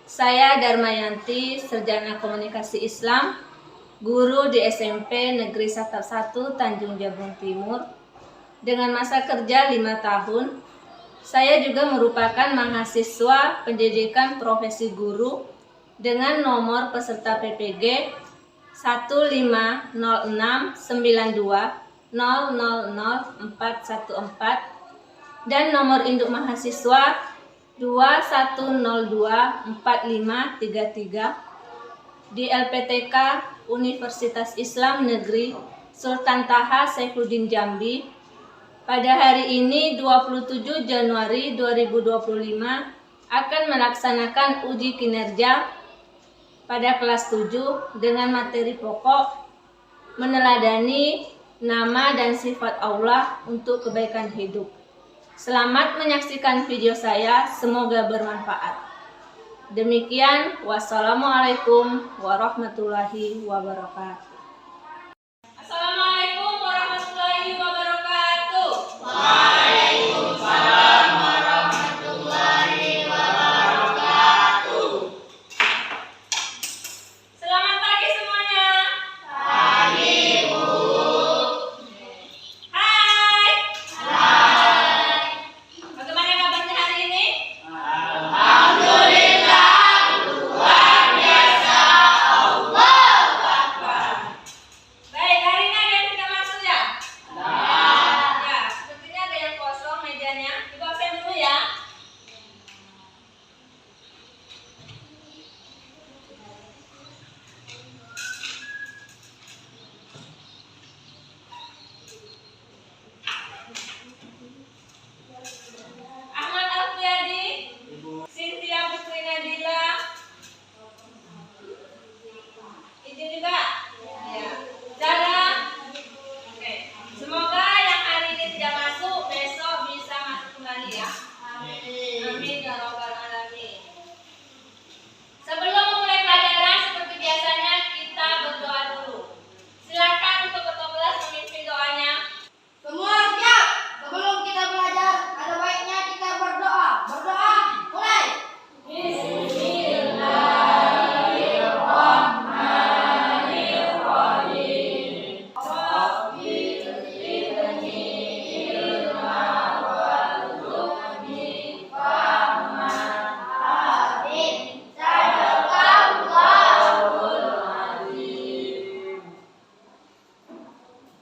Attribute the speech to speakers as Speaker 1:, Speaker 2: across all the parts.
Speaker 1: saya Darmayanti, Sarjana Komunikasi Islam, guru di SMP Negeri Satap 1 Tanjung Jabung Timur, dengan masa kerja 5 tahun. Saya juga merupakan mahasiswa pendidikan profesi guru dengan nomor peserta PPG 15092000414 dan nomor induk mahasiswa 21024533 di LPTK Universitas Islam Negeri Sultan Taha Saifuddin Jambi. Pada hari ini 27 Januari 2025 akan melaksanakan uji kinerja pada kelas 7 dengan materi pokok meneladani nama dan sifat Allah untuk kebaikan hidup. Selamat menyaksikan video saya, semoga bermanfaat. Demikian, wassalamualaikum warahmatullahi wabarakatuh. Assalamualaikum warahmatullahi wabarakatuh.
Speaker 2: Waalaikumsalam warahmatullahi wabarakatuh.
Speaker 1: Selamat pagi semuanya.
Speaker 2: Pagi, Bu.
Speaker 1: Hai.
Speaker 2: Hai.
Speaker 1: Bagaimana kabarnya hari ini?
Speaker 2: Alhamdulillah, luar biasa. Allahu Akbar.
Speaker 1: Baik, hari ini ada yang tidak masuk ya?
Speaker 2: Nah,
Speaker 1: Ya, sepertinya ada yang kosong mejanya. Ibu absen dulu ya. Ahmad Alfiadi, Cynthia Putri Nadila, izin juga? Ya. Zara. Oke. Semoga yang hari ini tidak masuk besok bisa masuk kembali ya. Amin ya rabbal alamin. Sebelum memulai pelajaran seperti biasanya kita berdoa dulu. Silakan untuk ketua kelas memimpin doanya.
Speaker 3: Semua siap? Sebelum kita belajar, ada baiknya kita berdoa. Berdoa, mulai.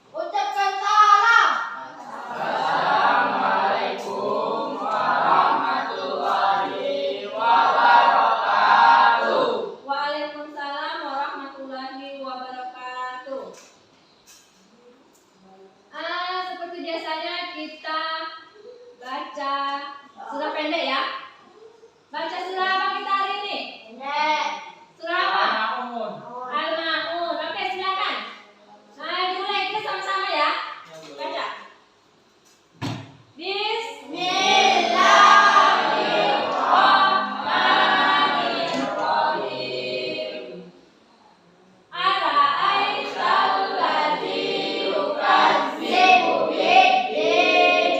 Speaker 3: Ucapkan salam.
Speaker 2: Assalamualaikum warahmatullahi wabarakatuh.
Speaker 1: Waalaikumsalam warahmatullahi wabarakatuh. Seperti biasanya kita baca surah pendek ya. Baca surah apa kita hari ini?
Speaker 3: Pendek.
Speaker 1: Surah apa? Al-Ma'un. Oke, silakan. Dimulai kita sama-sama ya. Baca. Bismillahirrahmanirrahim. Ara'aital ladzi yukadzibu biddin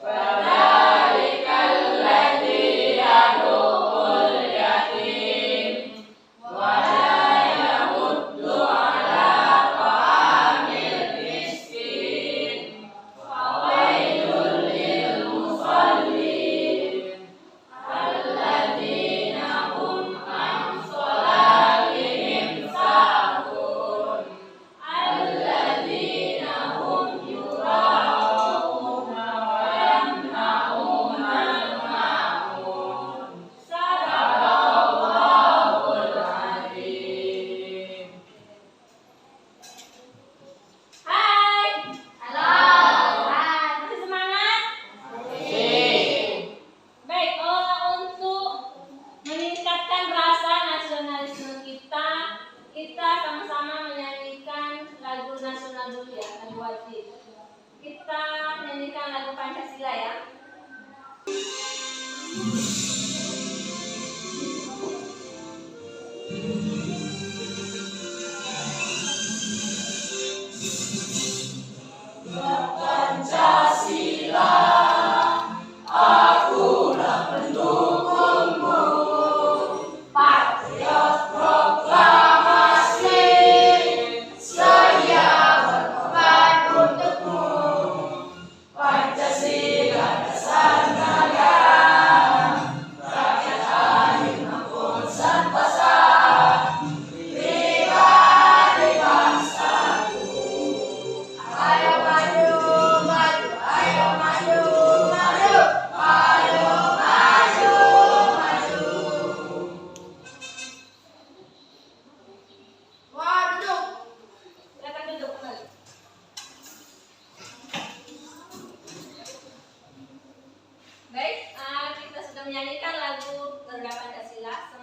Speaker 2: Fadzalikal ladzi yad'ul yatim wa la yahuddu ala ta'amil miskin. Fawailul lil musallin alladzina hum an shalatihim sahun alladzina hum yura'una wa yamna'una al-ma'un. Sadaqallahul azim.
Speaker 1: Hai.
Speaker 3: Halo.
Speaker 1: Masih semangat? Baik, untuk meningkatkan rasa nasionalisme kita, kita sama-sama menyanyikan lagu nasional dulu ya, lagu wajib. Kita nyanyikan lagu Pancasila ya.
Speaker 2: Pancasila, akulah pendukungmu.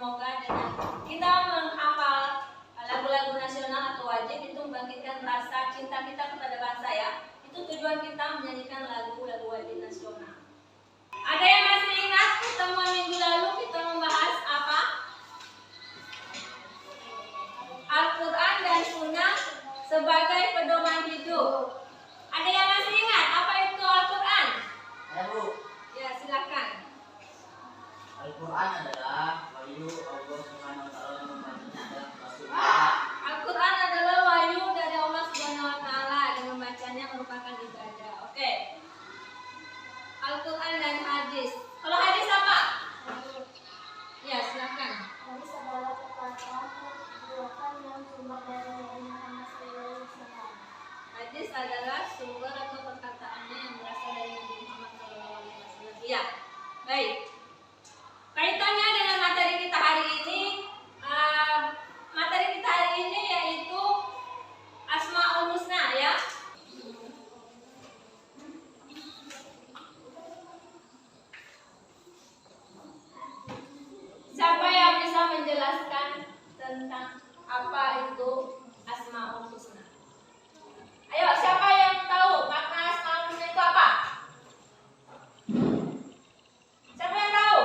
Speaker 1: semoga dengan kita menghafal lagu-lagu nasional atau wajib itu membangkitkan rasa cinta kita kepada bangsa ya. Itu tujuan kita menyanyikan lagu-lagu wajib nasional. Ada yang masih ingat pertemuan minggu lalu kita membahas apa? Al-Quran dan Sunnah sebagai pedoman hidup. Ada yang masih ingat apa itu Al-Quran?
Speaker 2: Ya Bu,
Speaker 1: Ya silakan.
Speaker 2: Al-Quran adalah wahyu Allah Subhanahu Wa Taala yang membacanya adalah Rasulullah.
Speaker 1: Al-Quran adalah wahyu dari Allah Subhanahu Wa Taala dan membacanya merupakan ibadah. Oke. Al-Quran dan hadis. Kalau hadis apa? Ya silakan.
Speaker 3: Hadis adalah perkataan perbuatan yang sumber dari Nabi Muhammad SAW.
Speaker 1: Hadis adalah sumber atau perkataannya yang berasal dari Nabi Muhammad SAW. Ya, baik. Kaitannya dengan materi kita hari ini, yaitu Asmaul Husna ya. Siapa yang bisa menjelaskan tentang apa itu Asmaul Husna? Ayo, siapa yang tahu makna Asmaul Husna itu apa? Siapa yang tahu?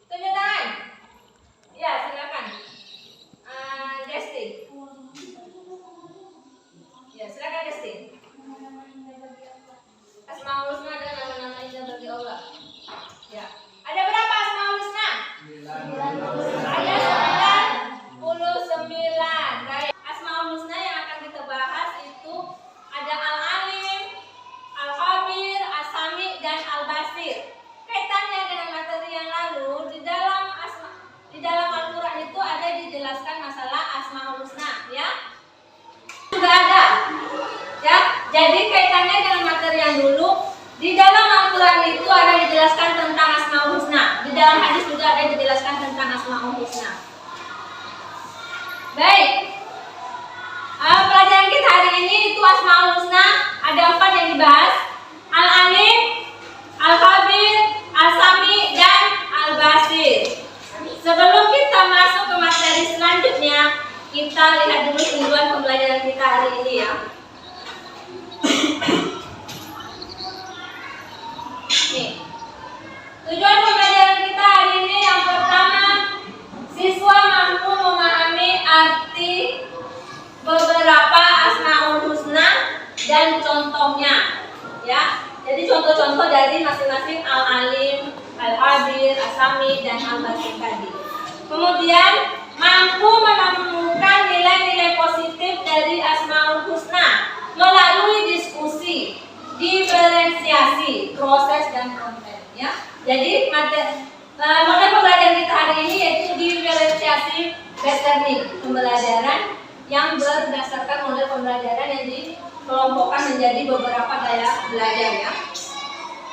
Speaker 1: Tunjuk tangan. Ya, silakan. Desti. Ya, silakan Desti. Asmaul Husna adalah nama-nama indah bagi Allah. Ya. Ada berapa Asmaul Husna? Ada 99. Baik. Asmaul Husna yang akan kita bahas itu ada Al-Alim, Al-Khabir, As-Sami, dan Al-Basir. Kaitannya dengan materi yang lalu, di dalam Al-Quran itu ada dijelaskan masalah Asmaul Husna, ya. Sudah ada. Ya, jadi kaitannya dengan materi yang dulu, di dalam Al-Quran itu ada dijelaskan tentang Asmaul Husna. Di dalam hadis juga ada dijelaskan tentang Asmaul Husna. Baik. Pelajaran kita hari ini itu Asmaul Husna. Ada 4 yang dibahas. Al-Alim, Al-Khabir, Al-Sami, dan Al-Basir. Sebelum kita masuk ke materi selanjutnya, kita lihat dulu tujuan pembelajaran kita hari ini ya. Nih. Tujuan pembelajaran kita hari ini yang pertama, siswa mampu memahami arti beberapa Asmaul Husna dan contohnya. Ya. Jadi contoh-contoh dari masing-masing Al-Alim, Al-Khabir, As-Sami, dan Al-Basir tadi. Kemudian mampu menemukan nilai-nilai positif dari Asmaul Husna melalui diskusi, diferensiasi, proses, dan konten. Ya. Jadi model pembelajaran kita hari ini yaitu diferensiasi based learning, pembelajaran yang berdasarkan model pembelajaran yang dikelompokkan menjadi beberapa gaya belajar ya.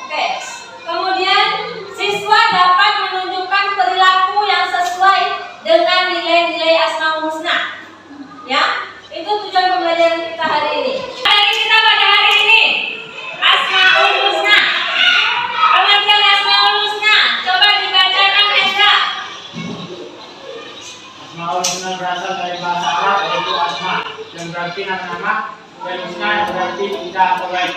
Speaker 1: Oke. Kemudian siswa dapat menunjukkan perilaku yang sesuai dengan nilai-nilai Asmaul Husna. Ya, itu tujuan pembelajaran kita hari ini. Materi kita pada hari ini Asmaul Husna. Pengertian Asmaul Husna, coba dibacakan Hendra.
Speaker 2: Asmaul Husna berasal dari bahasa Arab yaitu asma yang berarti nama-nama, dan husna yang berarti indah atau baik.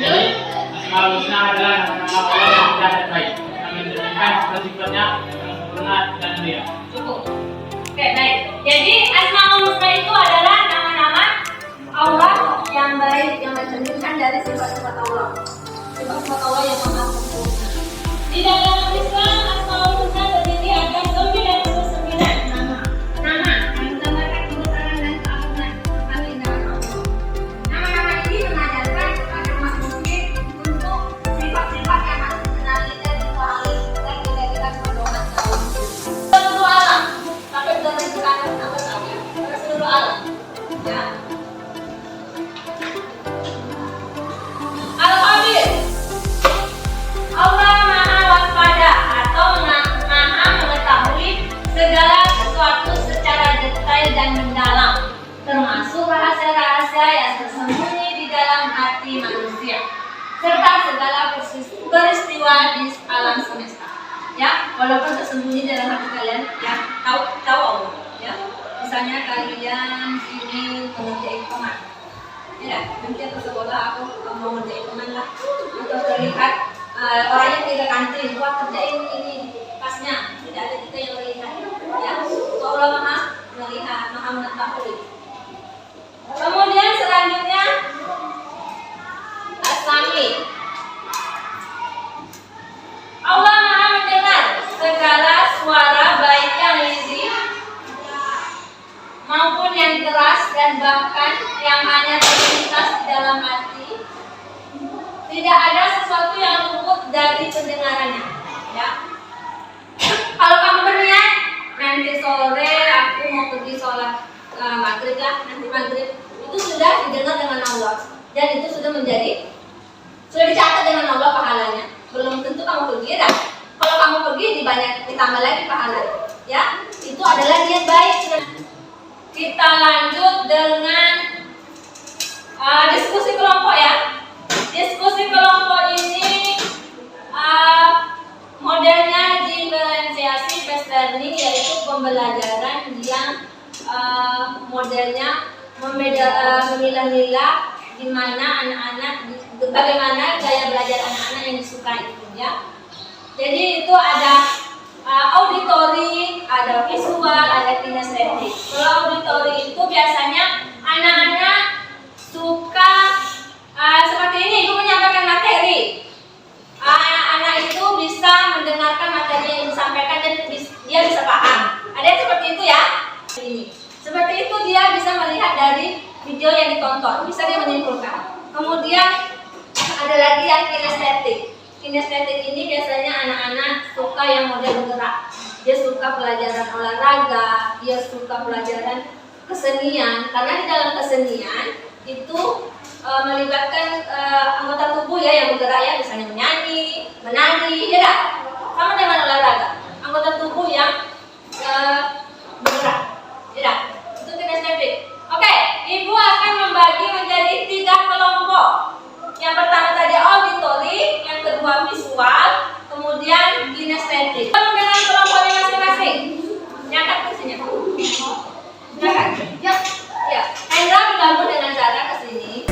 Speaker 2: Jadi Asmaul Husna adalah nama-nama Allah yang indah dan baik, yang mencerminkan sifat-sifatnya yang sempurna dan mulia.
Speaker 1: Cukup. Oke, baik. Jadi Asmaul Husna itu adalah nama-nama Allah yang baik, yang mencerminkan dari sifat-sifat Allah. Sifat-sifat Allah yang maha sempurna. Di dalam Islam Asmaul Husna terdiri atas 99 nama. Nama yang menggambarkan kebesaran dan keagungan keindahan Allah. Nama-nama ini mengajarkan kepada umat muslim untuk sifat-sifat yang harus dikenali dan dipahami dan dijadikan pedoman dalam seluruh alam. Sampai dari sekarang apa tahu ya? Seluruh alam. Ya. Al-Khabir, Allah maha waspada atau ini dalam hati kalian yang tahu Allah, ya. Misalnya kalian ingin mengerjain teman, ya, nanti ke sekolah aku mau ngerjain teman lah, atau terlihat orangnya tidak kantin, buat kerjain ini pasnya, tidak ada kita yang melihat, ya. Allah maha melihat, maha mengetahui. Kemudian selanjutnya As-Sami. Allah maha mendengar segala suara baik yang lirih maupun yang keras dan bahkan yang hanya terlintas di dalam hati. Tidak ada sesuatu yang luput dari pendengarannya, ya. Kalau kamu berniat nanti sore aku mau pergi sholat maghrib lah, nanti maghrib itu sudah didengar dengan Allah dan itu sudah dicatat dengan Allah pahalanya. Belum tentu kamu pergi, ya. Kalau kamu pergi ditambah lagi pahalanya, ya. Itu adalah niat baik. Kita lanjut dengan diskusi kelompok, ya. Diskusi kelompok ini modelnya diferensiasi based learning, yaitu pembelajaran yang modelnya memilah-milah di mana bagaimana gaya belajar anak-anak yang disukai itu, ya. Jadi itu ada auditory, ada visual, ada kinestetik. Kalau auditory itu biasanya anak-anak suka seperti ini, ibu menyampaikan materi. Anak-anak itu bisa mendengarkan materi yang disampaikan dan dia bisa paham. Ada yang seperti itu, ya. Ini. Seperti itu dia bisa melihat dari video yang ditonton, bisa dia menyimpulkan. Kemudian ada lagi yang kinestetik. Kinestetik ini biasanya anak-anak suka yang model bergerak. Dia suka pelajaran olahraga, dia suka pelajaran kesenian. Karena di dalam kesenian itu melibatkan anggota tubuh, ya, yang bergerak, ya, misalnya menyanyi, menari, ya enggak? Sama dengan olahraga. Anggota tubuh yang bergerak, ya enggak? Itu kinestetik. Oke, ibu akan membagi menjadi 3 kelompok. Yang pertama tadi auditory, yang kedua visual, kemudian kinestetik. Dengan kelompoknya masing-masing. Nyangkat ke sini. Silakan. Ya. Ya. Hendra bergabung dengan Zara ke sini.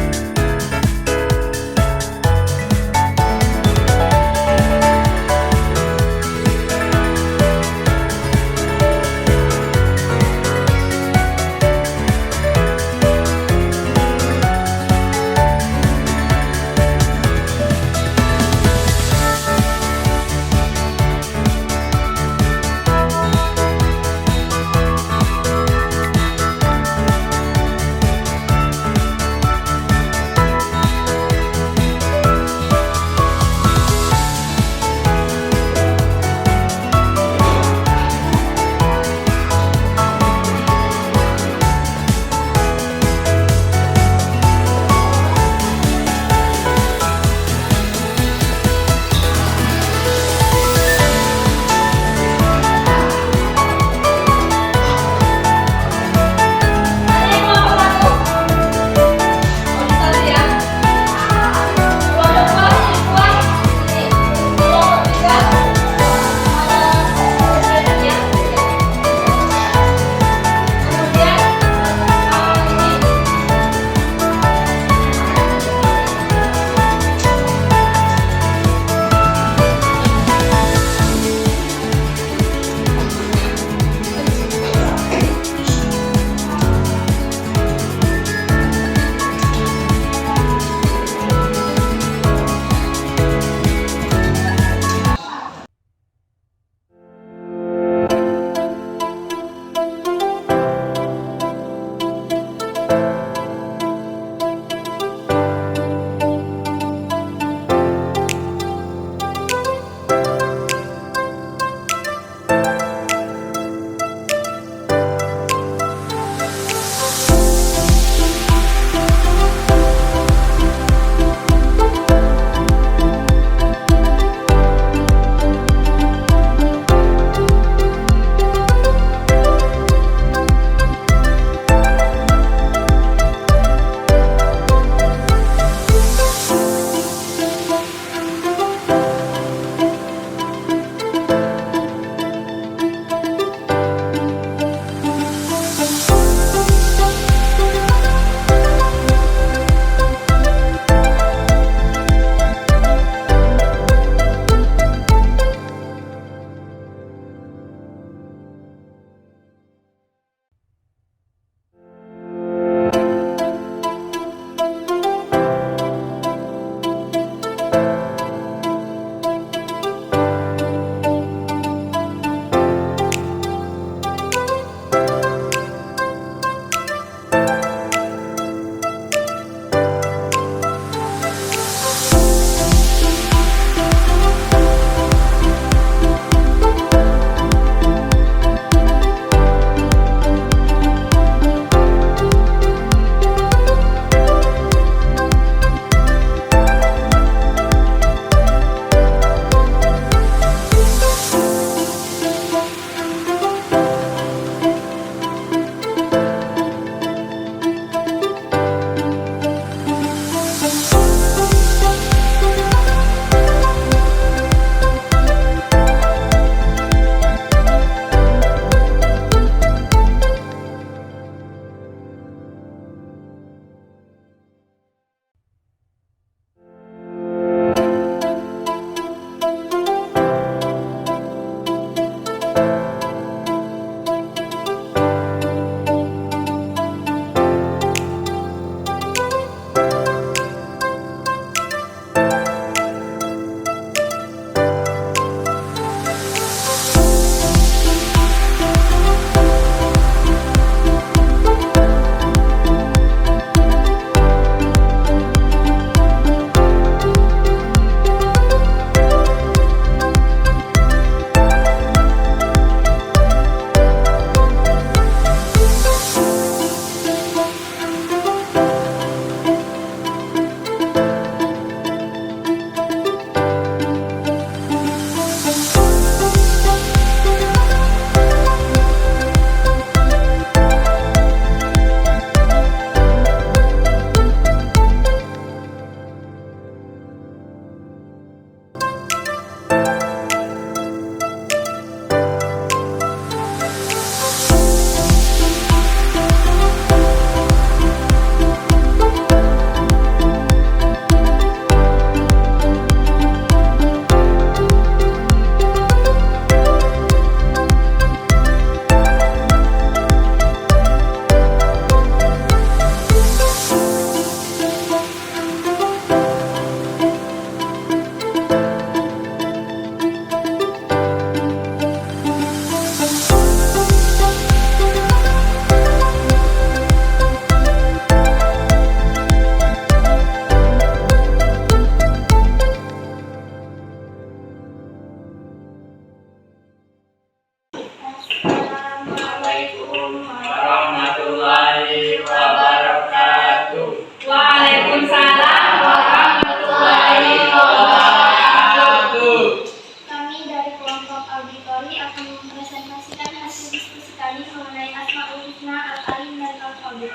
Speaker 2: warahmatullahi wabarakatuh.
Speaker 1: Waalaikumsalam warahmatullahi wabarakatuh.
Speaker 4: Kami dari kelompok auditori akan mempresentasikan hasil diskusi kami mengenai Asmaul Husna, Al-Alim, dan Al-Khabir.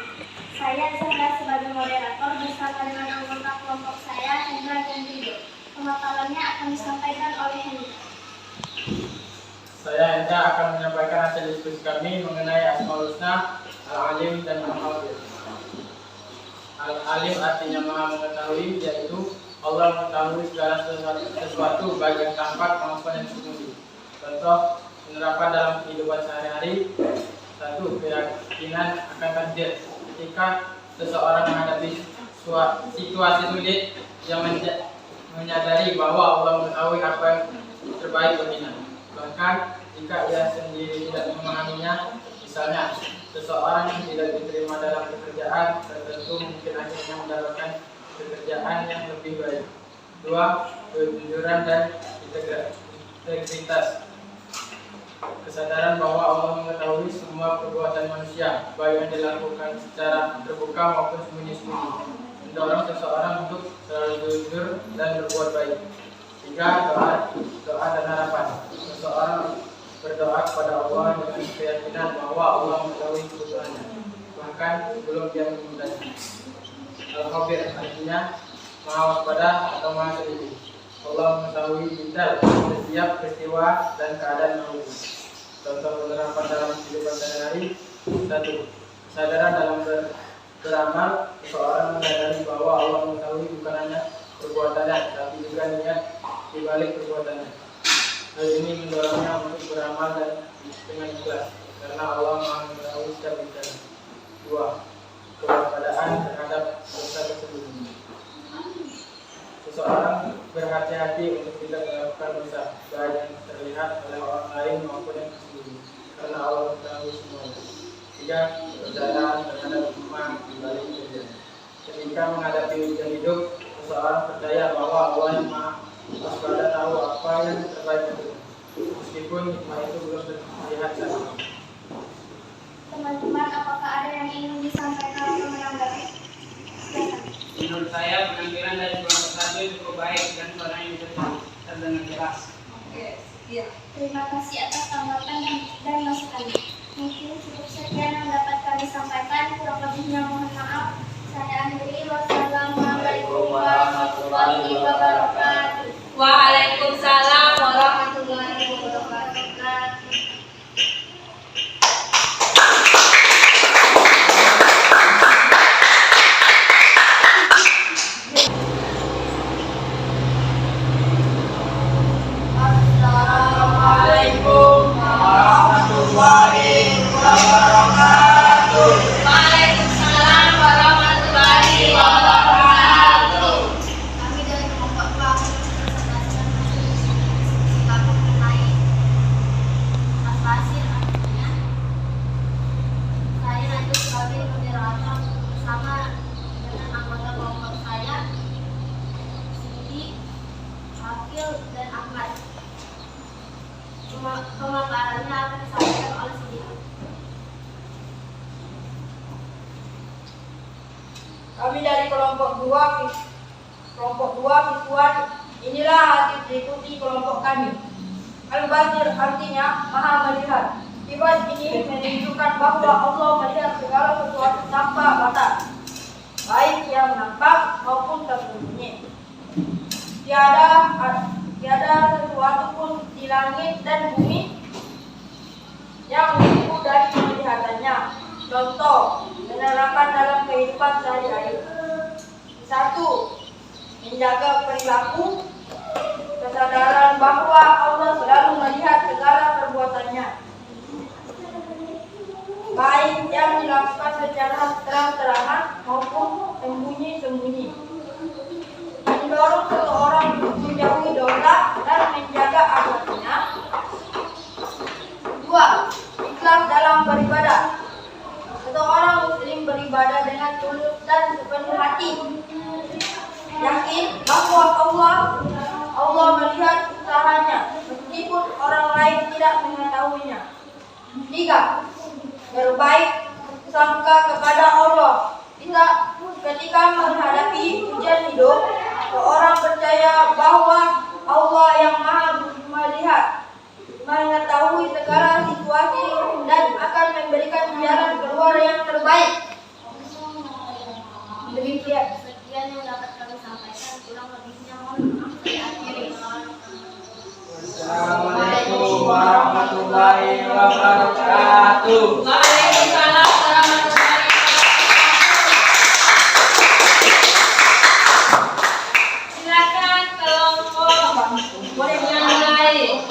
Speaker 4: Saya Zahra sebagai moderator bersama dengan anggota kelompok saya, Hendra dan Ridho. Pemaparannya akan disampaikan oleh Hendra.
Speaker 2: Saya Hendra akan menyampaikan hasil diskusi kami mengenai Asmaul Husna, Al-Alim, dan Al-Khabir. Al-Alim artinya maha mengetahui, yaitu Allah mengetahui segala sesuatu baik yang tampak maupun yang tersembunyi. Contoh penerapan dalam kehidupan sehari-hari. 1. Keyakinan akan takdir. Ketika seseorang menghadapi situasi sulit, yang menyadari bahwa Allah mengetahui apa yang terbaik baginya. Bahkan jika ia sendiri tidak memahaminya, misalnya seseorang yang tidak diterima dalam pekerjaan tertentu mungkin akhirnya mendapatkan pekerjaan yang lebih baik. 2. Kejujuran dan integritas. Kesadaran bahwa Allah mengetahui semua perbuatan manusia, baik yang dilakukan secara terbuka maupun sembunyi-sembunyi, mendorong seseorang untuk selalu jujur dan berbuat baik. 3. Doa dan harapan. Seseorang berdoa kepada Allah dengan keyakinan bahwa Allah mengetahui kebutuhannya, bahkan sebelum dia memintanya. Al-Khabir artinya maha waspada atau maha teliti. Allah mengetahui detail setiap peristiwa dan keadaan manusia. Contoh penerapan dalam kehidupan sehari-hari. 1. Kesadaran dalam beramal. Seseorang menyadari bahwa Allah mengetahui bukan hanya perbuatannya, tapi juga niat di balik perbuatannya. Hal ini mendorongnya untuk beramal dan dengan ikhlas, karena Allah Maha mengetahui setiap bicara. 2. Kewaspadaan terhadap dosa tersembunyi. Seseorang berhati-hati untuk tidak melakukan dosa, baik yang terlihat oleh orang lain maupun yang tersembunyi, karena Allah mengetahui semuanya. 3. Kepercayaan terhadap iman di balik kejadian. Ketika menghadapi ujian hidup, seseorang percaya bahwa Allah yang Maha Waspada tahu apa yang terbaik untuknya, meskipun hikmah itu belum terlihat saat ini.
Speaker 4: Teman-teman, apakah ada yang ingin disampaikan atau menanggapi?
Speaker 5: Menurut saya penampilan dari kelompok satu cukup baik dan suaranya juga terdengar jelas.
Speaker 1: Iya.
Speaker 4: Terima kasih atas tanggapan dan masukannya. Mungkin cukup sekian yang dapat kami sampaikan. Kurang lebihnya mohon maaf. Saya akhiri. Wassalamualaikum warahmatullahi wabarakatuh.
Speaker 1: Waalaikumsalam warahmatullahi wabarakatuh.
Speaker 2: Assalamualaikum warahmatullahi wabarakatuh.
Speaker 1: Waalaikumsalam warahmatullahi wabarakatuh.
Speaker 3: Kami dari kelompok 2 akan mempresentasikan hasil diskusi kami mengenai hasil artinya. Saya nanti sebagai moderator bersama dengan anggota kelompok saya, Siti, Akil, dan Ahmad. Pemaparannya akan disampaikan oleh Siti.
Speaker 6: Kami dari kelompok 2 Fiswan, inilah hasil diskusi kelompok kami. Al-Basir artinya maha melihat. Sifat ini menunjukkan bahwa Allah melihat segala sesuatu tanpa batas, baik yang nampak maupun tersembunyi. Tiada sesuatu pun di langit dan bumi yang lepas dari penglihatannya. Contoh penerapan dalam kehidupan sehari-hari. 1. Menjaga perilaku. Kesadaran bahwa Allah selalu melihat segala perbuatannya, baik yang dilakukan secara terang-terangan maupun sembunyi-sembunyi. Mendorong seseorang untuk menjauhi dosa dan menjaga akhlaknya. 2. Ikhlas dalam beribadah. Seseorang muslim beribadah dengan tulus dan sepenuh hati, yakin bahwa Allah melihat usahanya meskipun orang lain tidak mengetahuinya. 3. berbaik sangka kepada Allah. Kita ketika menghadapi ujian hidup, seorang percaya bahwa Allah yang Maha melihat, mengetahui segala situasi dan akan memberikan jalan keluar yang terbaik. Demikian.
Speaker 4: Sekian yang dapat kami sampaikan, kurang lebihnya mohon maaf. Saya akhiri.
Speaker 5: Assalamualaikum warahmatullahi wabarakatuh.
Speaker 1: Waalaikumsalam warahmatullahi wabarakatuh. Silakan kelompok yang lain.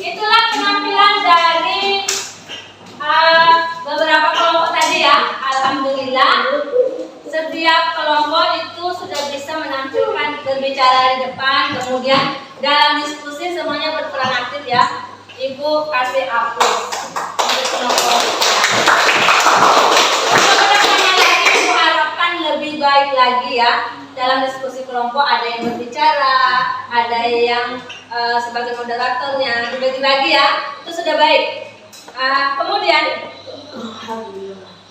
Speaker 1: Itulah penampilan dari beberapa kelompok tadi ya. Alhamdulillah, setiap kelompok itu sudah bisa menampilkan berbicara di depan, kemudian dalam diskusi semuanya berperan aktif ya. Ibu kasih aplaus untuk kelompok. Kemudian lagi Ibu harapkan lebih baik lagi ya. Dalam diskusi kelompok ada yang berbicara, ada yang sebagai moderatornya, dibagi-bagi ya, itu sudah baik. Kemudian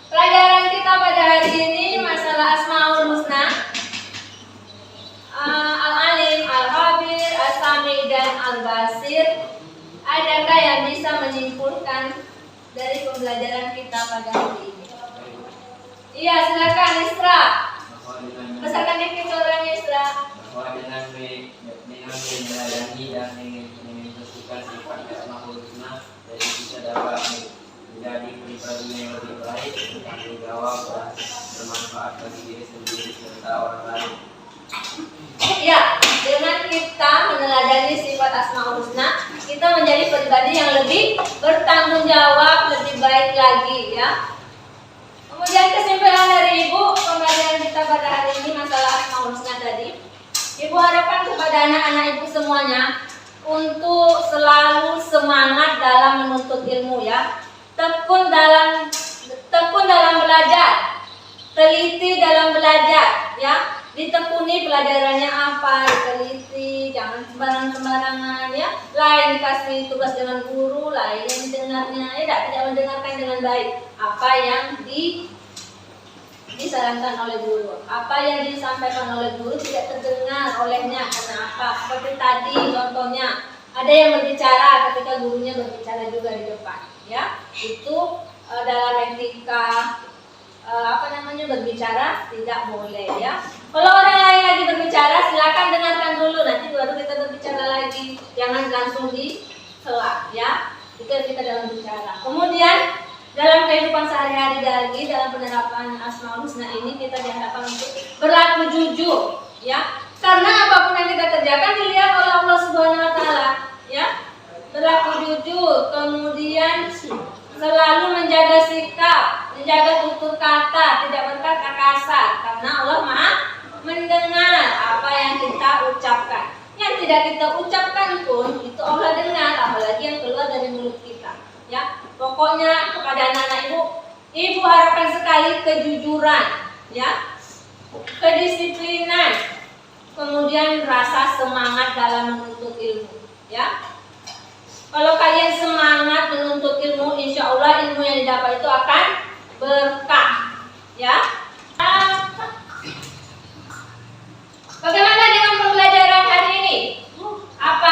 Speaker 1: pelajaran kita pada hari ini masalah Asmaul Husna, Al-Alim, Al-Khabir, As-Sami, dan Al-Basir. Adakah yang bisa menyimpulkan dari pembelajaran kita pada hari ini? Iya, silakan Isra. Besarkan dikit suaranya Isra.
Speaker 5: Bahwa dengan meneladani dan menentukan sifat Asmaul Husna, jadi bisa dapat menjadi pribadi yang lebih baik, bertanggung jawab dan bermanfaat bagi diri sendiri serta orang lain.
Speaker 1: Ya, dengan kita meneladani sifat Asmaul Husna, kita menjadi pribadi yang lebih bertanggung jawab, lebih baik lagi ya. Kemudian kesimpulan dari Ibu, pembelajaran kita pada hari ini masalah Asmaul Husna tadi. Ibu harapkan kepada anak-anak Ibu semuanya untuk selalu semangat dalam menuntut ilmu ya. Tekun dalam belajar, teliti dalam belajar ya. Ditekuni pelajarannya apa, diteliti, jangan sembarangan ya. Lain dikasih tugas dengan guru, lain yang didengarnya ya, tidak mendengarkan dengan baik apa yang disarankan oleh guru, apa yang disampaikan oleh guru tidak terdengar olehnya. Karena apa? Seperti tadi contohnya, ada yang berbicara ketika gurunya berbicara juga di depan ya. Itu dalam etika berbicara tidak boleh ya. Kalau orang lain lagi berbicara, silakan dengarkan dulu, nanti baru kita berbicara lagi. Jangan langsung disela ya. Jika kita dalam bicara. Kemudian dalam kehidupan sehari-hari lagi, dalam penerapan Asmaul Husna ini kita diharapkan untuk berlaku jujur ya. Karena apapun yang kita kerjakan dilihat oleh Allah Subhanahu wa taala ya. Berlaku jujur, kemudian selalu menjaga sikap, menjaga tutur kata, tidak berkata kasar, karena Allah Maha mendengar apa yang kita ucapkan. Yang tidak kita ucapkan pun itu Allah dengar, apalagi yang keluar dari mulut kita. Ya, pokoknya kepada anak-anak ibu harapkan sekali kejujuran, ya, kedisiplinan, kemudian rasa semangat dalam menuntut ilmu, ya. Kalau kalian semangat menuntut ilmu, insya Allah ilmu yang didapat itu akan berkah, ya. Bagaimana dengan pembelajaran hari ini? Apa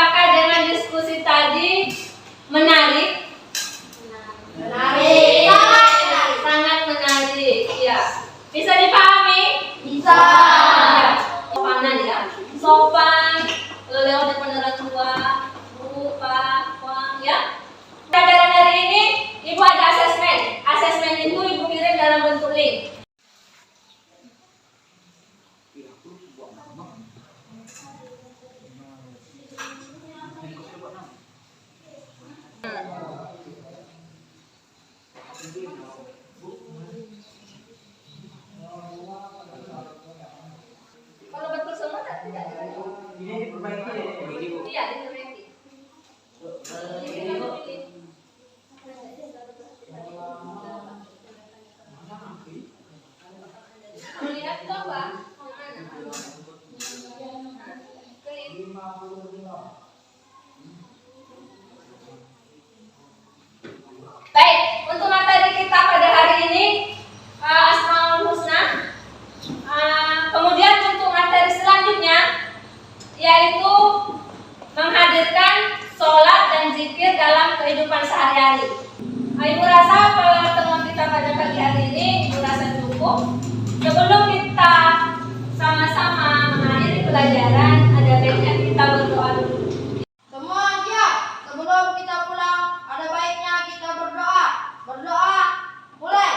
Speaker 2: Ini diperbaiki ya.
Speaker 1: Iya, diperbaiki. Jadi kita mau pilih. Melihat coba. Klik. Baik, untuk materi kita pada hari ini Asmaul Husna. Kemudian untuk materi selanjutnya yaitu menghadirkan sholat dan zikir dalam kehidupan sehari-hari. Ibu rasa pertemuan kita pada pagi hari ini Ibu rasa cukup. Sebelum kita sama-sama mengakhiri pelajaran, ada baiknya kita berdoa dulu.
Speaker 3: Semua siap. Sebelum kita pulang, ada baiknya kita berdoa. Berdoa. Mulai.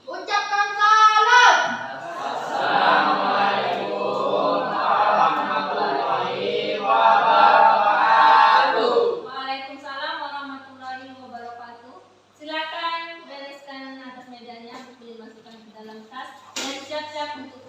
Speaker 3: Ucapkan salam.
Speaker 1: Waalaikumsalam warahmatullahi wabarakatuh. Silakan bereskan atas mejanya, buku dimasukkan ke dalam tas dan siap-siap untuk